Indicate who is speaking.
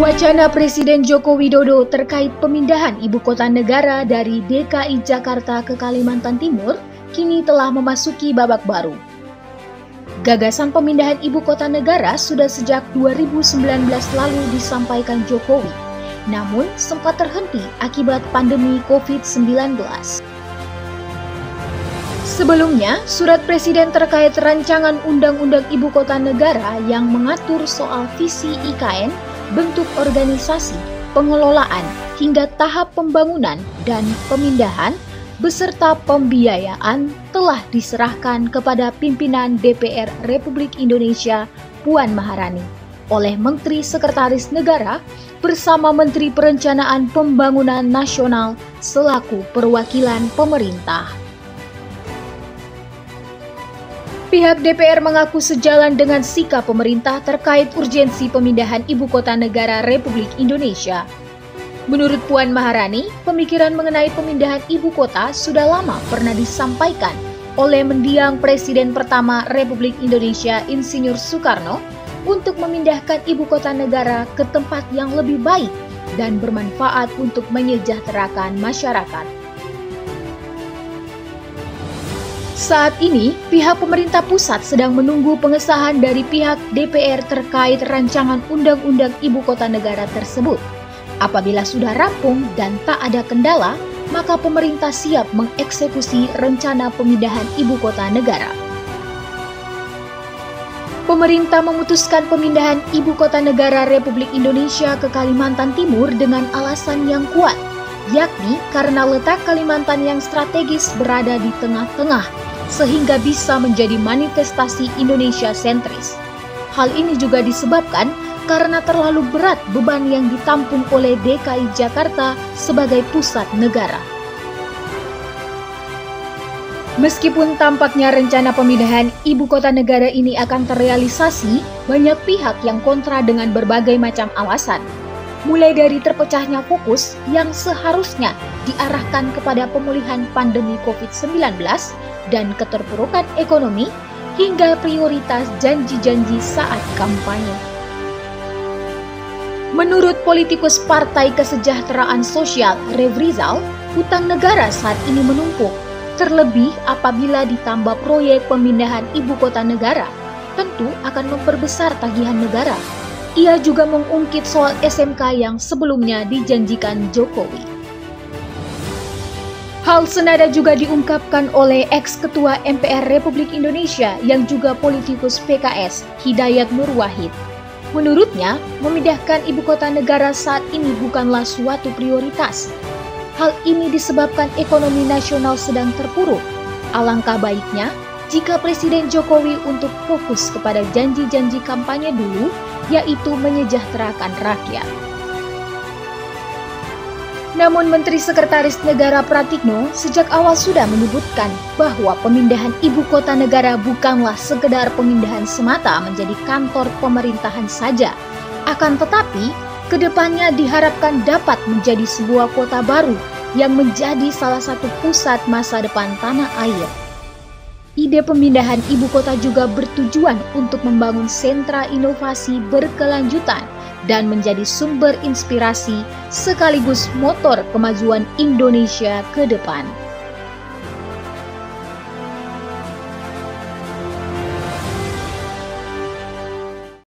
Speaker 1: Wacana Presiden Joko Widodo terkait pemindahan ibu kota negara dari DKI Jakarta ke Kalimantan Timur kini telah memasuki babak baru. Gagasan pemindahan ibu kota negara sudah sejak 2019 lalu disampaikan Jokowi, namun sempat terhenti akibat pandemi COVID-19. Sebelumnya, surat Presiden terkait rancangan Undang-Undang Ibu Kota Negara yang mengatur soal visi IKN, bentuk organisasi, pengelolaan, hingga tahap pembangunan dan pemindahan beserta pembiayaan telah diserahkan kepada pimpinan DPR Republik Indonesia Puan Maharani oleh Menteri Sekretaris Negara bersama Menteri Perencanaan Pembangunan Nasional selaku perwakilan pemerintah. Pihak DPR mengaku sejalan dengan sikap pemerintah terkait urgensi pemindahan ibu kota negara Republik Indonesia. Menurut Puan Maharani, pemikiran mengenai pemindahan ibu kota sudah lama pernah disampaikan oleh mendiang Presiden pertama Republik Indonesia Insinyur Soekarno untuk memindahkan ibu kota negara ke tempat yang lebih baik dan bermanfaat untuk menyejahterakan masyarakat. Saat ini, pihak pemerintah pusat sedang menunggu pengesahan dari pihak DPR terkait rancangan Undang-Undang Ibu Kota Negara tersebut. Apabila sudah rampung dan tak ada kendala, maka pemerintah siap mengeksekusi rencana pemindahan ibu kota negara. Pemerintah memutuskan pemindahan ibu kota negara Republik Indonesia ke Kalimantan Timur dengan alasan yang kuat, yakni karena letak Kalimantan yang strategis berada di tengah-tengah, sehingga bisa menjadi manifestasi Indonesia sentris. Hal ini juga disebabkan karena terlalu berat beban yang ditampung oleh DKI Jakarta sebagai pusat negara. Meskipun tampaknya rencana pemindahan ibu kota negara ini akan terrealisasi, banyak pihak yang kontra dengan berbagai macam alasan. Mulai dari terpecahnya fokus yang seharusnya diarahkan kepada pemulihan pandemi COVID-19 dan keterpurukan ekonomi, hingga prioritas janji-janji saat kampanye. Menurut politikus Partai Kesejahteraan Sosial Rev Rizal, hutang negara saat ini menumpuk, terlebih apabila ditambah proyek pemindahan ibu kota negara, tentu akan memperbesar tagihan negara. Ia juga mengungkit soal SMK yang sebelumnya dijanjikan Jokowi. Hal senada juga diungkapkan oleh ex-ketua MPR Republik Indonesia yang juga politikus PKS, Hidayat Nur Wahid. Menurutnya, memindahkan ibu kota negara saat ini bukanlah suatu prioritas. Hal ini disebabkan ekonomi nasional sedang terpuruk. Alangkah baiknya jika Presiden Jokowi untuk fokus kepada janji-janji kampanye dulu, yaitu menyejahterakan rakyat. Namun Menteri Sekretaris Negara Pratikno sejak awal sudah menyebutkan bahwa pemindahan ibu kota negara bukanlah sekedar pemindahan semata menjadi kantor pemerintahan saja. Akan tetapi, kedepannya diharapkan dapat menjadi sebuah kota baru yang menjadi salah satu pusat masa depan tanah air. Ide pemindahan ibu kota juga bertujuan untuk membangun sentra inovasi berkelanjutan dan menjadi sumber inspirasi sekaligus motor kemajuan Indonesia ke depan.